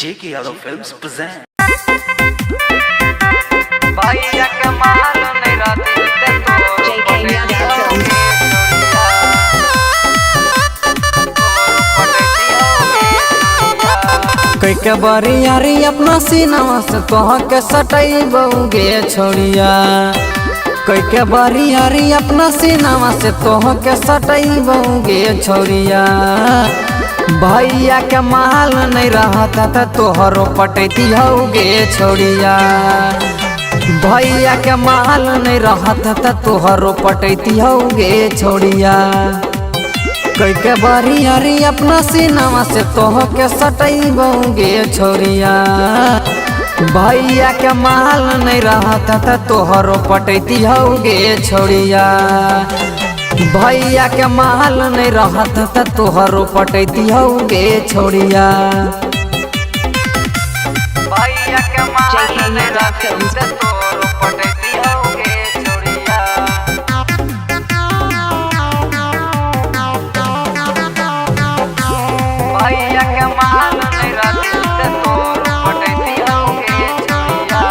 JK Yadav Films present. भैया के माल नहीं रहती ते तो JK Yadav Films. कई के बारी यारी अपना सीनावा से कह के सटई बहुगे छोड़िया। कई के बारी यारी अपना सीनावा से कह के सटई बहुगे छोड़िया। भैया के माल नहीं रहता था तोहरो पटती होगे छोड़िया। भैया के माल नहीं रहता था तोहरो पटती होगे छोड़िया। कई के बारी यारी अपना सीनावा से तोह के सटई बहुगे छोड़िया। भैया के माल नहीं रहता था तोहरो पटती होगे छोड़िया। भैया के माल नहीं रहता था तोहरो पटती होगे छोड़िया। भैया के माल JK नहीं Yadav रहती Films. ते तो पटती होगे छोड़िया। भैया के माल नहीं रहती ते तो पटती होगे छोड़िया।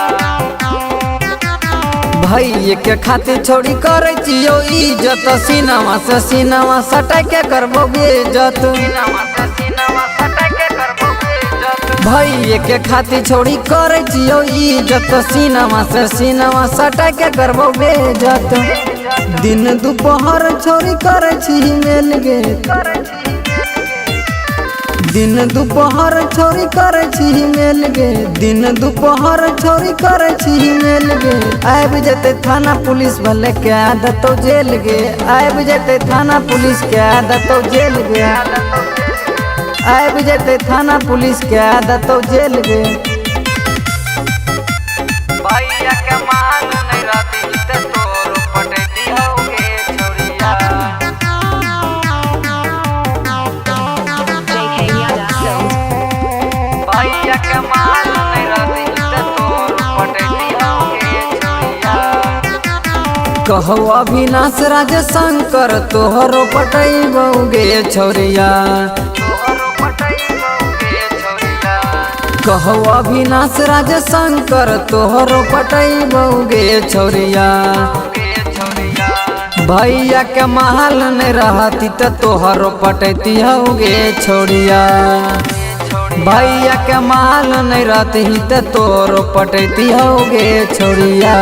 भैया के खातिर छोड़ी करे चियो इज्जत सीनावा से सीनावा सटा के करबो बेइज्जत। भैया के खातिर छोड़ी करे चियो इज्जत सीनावा से सीनावा सटा के करबो बेइज्जत। दिन दोपहर छोड़ी करे छी मेल गे। दिन दोपहर छोरी करे छी मेल गे। दिन दोपहर छोरी करे छी मेल गे। आब जते थाना पुलिस भले के आदत तो जेल गे। आब जते थाना पुलिस के आदत तो जेल गे। आब जते थाना पुलिस के आदत तो जेल गे। भैया के माल नहीं रहती ते तो पटती होगे छोड़िया। JK Yadav Films. भैया के माल नहीं रहती ते तो पटती होगे छोड़िया। कहो अविनाश राज शंकर तोहरो पटई बहुगे छोरिया। तोहरो पटई होगे छोड़िया। कहो अविनाश राज शंकर तोहरो पटई बहुगे छोरिया। होगे छोड़िया। भैया के महल नहीं रहती तो तोहरो पटती होगे छोड़िया। भैया के महल नहीं रहती तो तोहरो पटती होगे छोड़िया।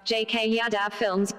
JK Yadav Films.